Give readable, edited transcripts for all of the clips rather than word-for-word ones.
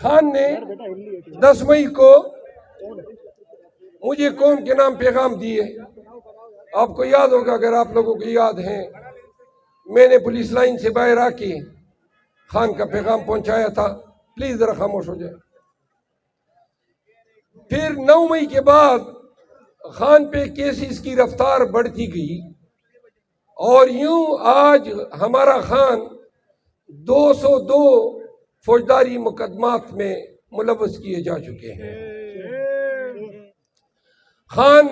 خان نے 10 مئی کو مجھے قوم کے نام پیغام دیے. آپ کو یاد ہوگا، اگر آپ لوگوں کو یاد ہیں، میں نے پولیس لائن سے باہر آ کے خان کا پیغام پہنچایا تھا. پلیز ذرا خاموش ہو جائے. پھر 9 مئی کے بعد خان پہ کیسز کی رفتار بڑھتی گئی، اور یوں آج ہمارا خان 202 فوجداری مقدمات میں ملوث کیے جا چکے ہیں. خان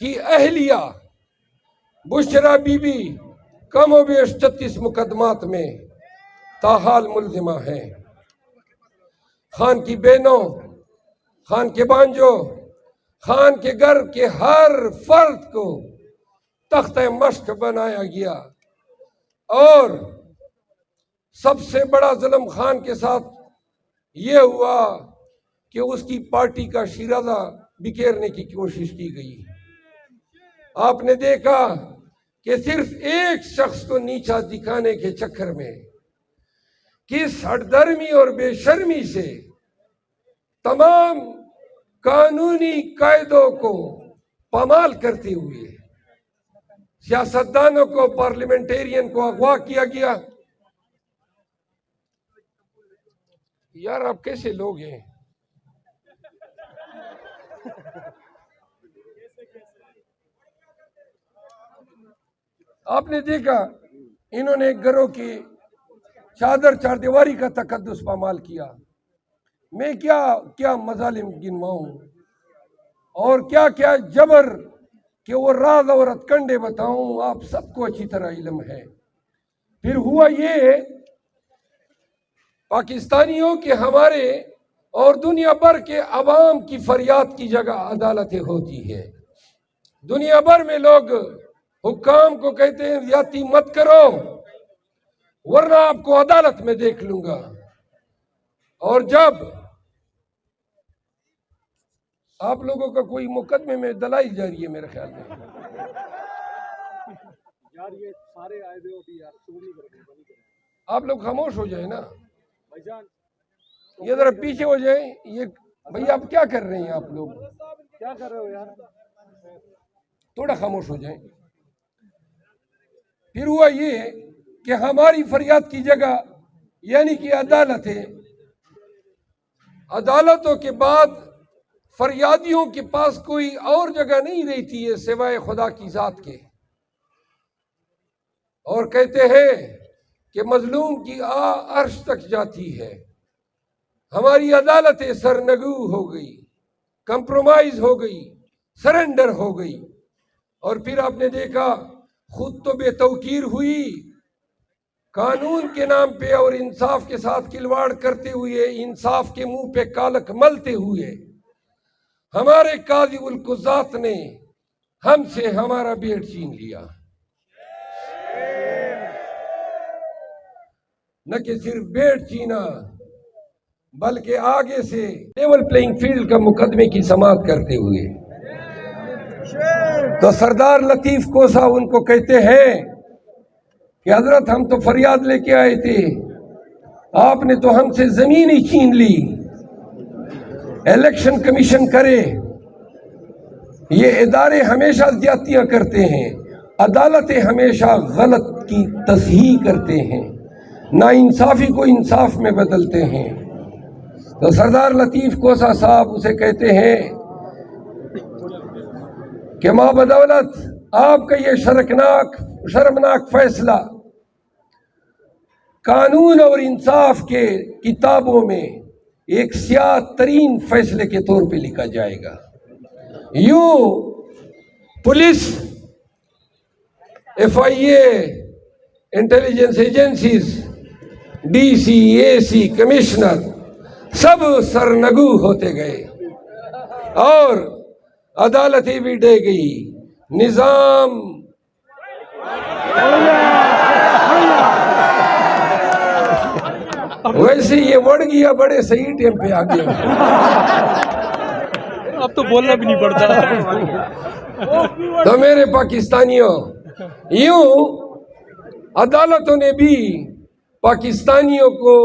کی اہلیہ بشرا بی بی کم و بیش 36 مقدمات میں تاحال ملزمہ ہیں. خان کی بہنوں، خان کے بانجوں، خان کے گھر کے ہر فرد کو تختہ مشق بنایا گیا، اور سب سے بڑا ظلم خان کے ساتھ یہ ہوا کہ اس کی پارٹی کا شیرازہ بکھیرنے کی کوشش کی گئی. آپ نے دیکھا کہ صرف ایک شخص کو نیچا دکھانے کے چکر میں کس ہٹ درمی اور بے شرمی سے تمام قانونی قاعدوں کو پامال کرتے ہوئے سیاستدانوں کو، پارلیمنٹیرین کو اغوا کیا گیا. یار آپ کیسے لوگ ہیں؟ آپ نے دیکھا انہوں نے گھروں کی چادر چاردیواری کا تقدس پامال کیا. میں کیا مظالم گنواؤں اور کیا جبر کہ وہ راز اور ہتھکنڈے بتاؤں، آپ سب کو اچھی طرح علم ہے. پھر ہوا یہ پاکستانیوں کے، ہمارے اور دنیا بھر کے عوام کی فریاد کی جگہ عدالتیں ہوتی ہے. دنیا بھر میں لوگ حکام کو کہتے ہیں زیادتی مت کرو ورنہ آپ کو عدالت میں دیکھ لوں گا. اور جب آپ لوگوں کا کوئی مقدمے میں دلائل جاری ہے میرے خیال میں، آپ لوگ خاموش ہو جائیں نا، یہ ذرا پیچھے ہو جائیں. یہ بھئی آپ کیا کر رہے ہیں؟ آپ لوگ کیا کر رہے ہو یار؟ تھوڑا خاموش ہو جائیں. پھر ہوا یہ کہ ہماری فریاد کی جگہ یعنی کہ عدالت ہے. عدالتوں کے بعد فریادیوں کے پاس کوئی اور جگہ نہیں رہتی ہے سوائے خدا کی ذات کے، اور کہتے ہیں کہ مظلوم کی عرش تک جاتی ہے. ہماری عدالتیں سرنگو ہو گئی، کمپرومائز ہو گئی، سرنڈر ہو گئی. اور پھر آپ نے دیکھا خود تو بے توقیر ہوئی، قانون کے نام پہ اور انصاف کے ساتھ کھلواڑ کرتے ہوئے، انصاف کے منہ پہ کالک ملتے ہوئے ہمارے قاضی القضات نے ہم سے ہمارا بیٹ چھین لیا. نہ کہ صرف بیٹ چھینا بلکہ آگے سے لیول پلینگ فیلڈ کا مقدمے کی سماعت کرتے ہوئے. تو سردار لطیف کوسا ان کو کہتے ہیں کہ حضرت ہم تو فریاد لے کے آئے تھے، آپ نے تو ہم سے زمین ہی چھین لی. الیکشن کمیشن کرے، یہ ادارے ہمیشہ زیادتیاں کرتے ہیں، عدالتیں ہمیشہ غلط کی تصحیح کرتے ہیں، ناانصافی کو انصاف میں بدلتے ہیں. تو سردار لطیف کوسا صاحب اسے کہتے ہیں کہ ماں بدولت آپ کا یہ شرمناک فیصلہ قانون اور انصاف کے کتابوں میں ایک سیاہ ترین فیصلے کے طور پہ لکھا جائے گا. یوں پولیس، ایف آئی اے، انٹیلیجنس ایجنسیز، ڈی سی، اے سی، کمشنر سب سرنگو ہوتے گئے اور عدالتیں بھی ڈے گئی. نظام ویسے یہ بڑھ گیا، بڑے صحیح ٹیم پہ آ گیا. اب تو بولنا بھی نہیں پڑتا. تو میرے پاکستانیوں، یوں عدالتوں نے بھی پاکستانیوں کو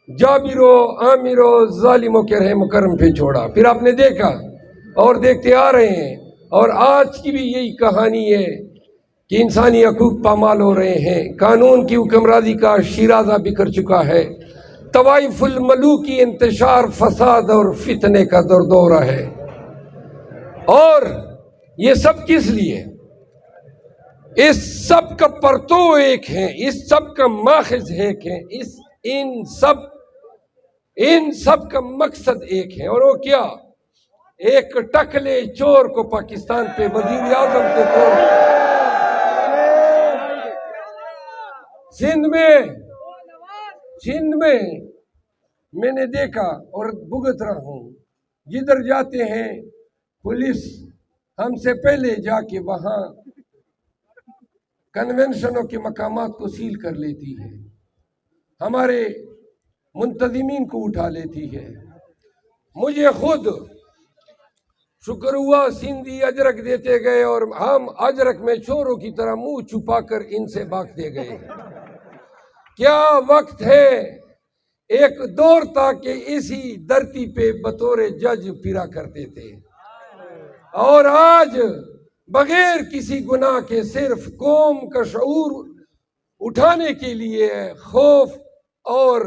جابروں عامروں ظالموں کے رحم کرم پہ چھوڑا. پھر آپ نے دیکھا اور دیکھتے آ رہے ہیں، اور آج کی بھی یہی کہانی ہے کہ انسانی حقوق پامال ہو رہے ہیں، قانون کی حکمرانی کا شیرازہ بکھر چکا ہے، طوائف الملوک کی انتشار، فساد اور فتنے کا دردورہ ہے. اور یہ سب کس لیے؟ اس سب کا پرتو ایک ہے، اس سب کا ماخذ ایک ہے، ان سب کا مقصد ایک ہے، اور وہ کیا؟ ایک ٹکلے چور کو پاکستان پہ وزیر اعظم کے طور پر سندھ میں میں نے دیکھا اور بھگت رہا ہوں، جدھر جاتے ہیں پولیس ہم سے پہلے جا کے وہاں کنونشنوں کے مقامات کو سیل کر لیتی ہے، ہمارے منتظمین کو اٹھا لیتی ہے. مجھے خود شکر ہوا سندھی اجرک دیتے گئے اور ہم اجرک میں چوروں کی طرح منہ چھپا کر ان سے بھاگتے گئے. کیا وقت ہے! ایک دور تھا کہ اسی دھرتی پہ بطور جج پھرا کرتے تھے، اور آج بغیر کسی گناہ کے صرف قوم کا شعور اٹھانے کے لیے، خوف اور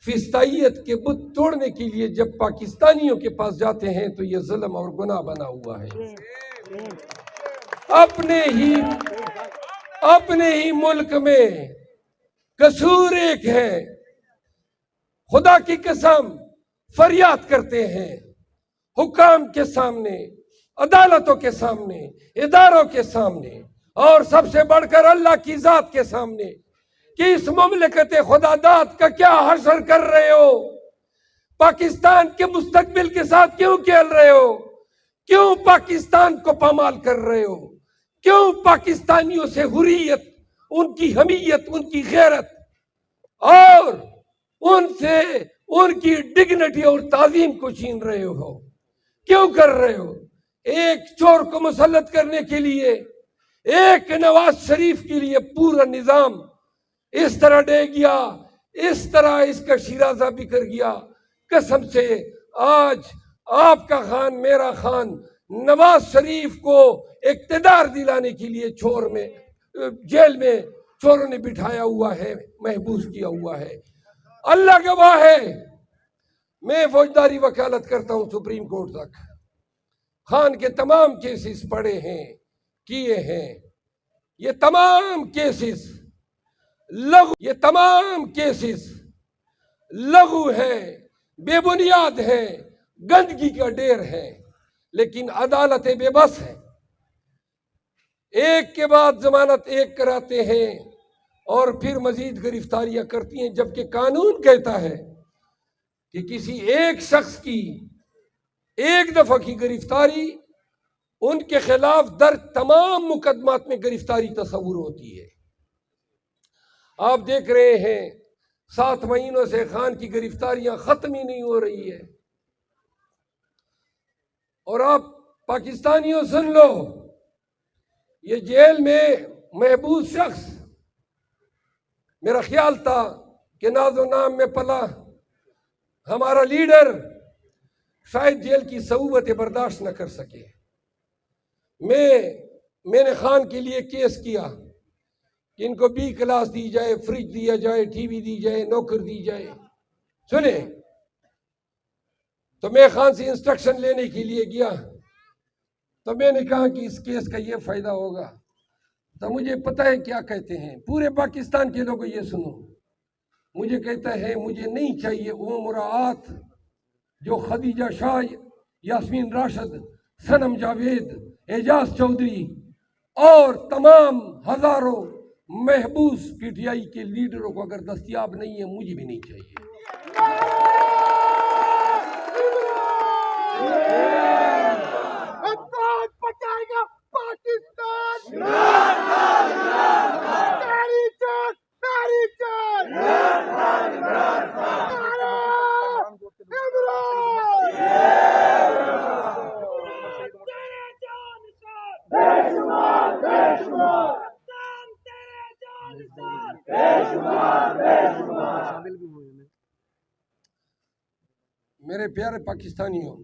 فسطائیت کے بت توڑنے کے لیے جب پاکستانیوں کے پاس جاتے ہیں تو یہ ظلم اور گناہ بنا ہوا ہے. اپنے ہی ملک میں قصور ایک ہے، خدا کی قسم فریاد کرتے ہیں حکام کے سامنے، عدالتوں کے سامنے، اداروں کے سامنے، اور سب سے بڑھ کر اللہ کی ذات کے سامنے کہ اس مملکت خدا داد کا کیا حشر کر رہے ہو؟ پاکستان کے مستقبل کے ساتھ کیوں کھیل رہے ہو؟ کیوں پاکستان کو پامال کر رہے ہو؟ کیوں پاکستانیوں سے حریت، ان کی حمیت، ان کی غیرت اور ان کی ڈگنیٹی اور تعظیم کو چھین رہے ہو؟ کیوں کر رہے ہو؟ ایک چور کو مسلط کرنے کے لیے، ایک نواز شریف کے لیے پورا نظام اس طرح ڈے گیا، اس طرح اس کا شیرازہ بکھر گیا. قسم سے آج آپ کا خان، میرا خان، نواز شریف کو اقتدار دلانے کے لیے جیل میں چوروں نے بٹھایا ہوا ہے، محبوس کیا ہوا ہے. اللہ گواہ ہے، میں فوجداری وکالت کرتا ہوں سپریم کورٹ تک. خان کے تمام کیسز پڑے ہیں، کیے ہیں. یہ تمام کیسز لغو ہیں، بے بنیاد ہیں، گندگی کا ڈھیر ہے، لیکن عدالتیں بے بس ہیں. ایک کے بعد ضمانت ایک کراتے ہیں اور پھر مزید گرفتاریاں کرتی ہیں، جبکہ قانون کہتا ہے کہ کسی ایک شخص کی ایک دفعہ کی گرفتاری ان کے خلاف در تمام مقدمات میں گرفتاری تصور ہوتی ہے. آپ دیکھ رہے ہیں 7 مہینوں سے خان کی گرفتاریاں ختم ہی نہیں ہو رہی ہے. اور آپ پاکستانیوں سن لو، یہ جیل میں محبوس شخص، میرا خیال تھا کہ ناز و نام میں پلا ہمارا لیڈر شاید جیل کی صعوبتیں برداشت نہ کر سکے. میں نے خان کے لیے کیس کیا کہ ان کو B کلاس دی جائے، فریج دیا جائے، ٹی وی دی جائے، نوکر دی جائے. سنیں، تو میں خان سے انسٹرکشن لینے کے لیے گیا تو میں نے کہا کہ اس کیس کا یہ فائدہ ہوگا. تو مجھے پتہ ہے کیا کہتے ہیں پورے پاکستان کے لوگوں، یہ سنو، مجھے کہتا ہے مجھے نہیں چاہیے وہ مراعات جو خدیجہ شاہ، یاسمین راشد، صنم جاوید، اعجاز چودھری اور تمام ہزاروں محبوس پی ٹی آئی کے لیڈروں کو اگر دستیاب نہیں ہے، مجھے بھی نہیں چاہیے. قابل بھی ہوئے ہیں۔ میرے پیارے پاکستانیوں،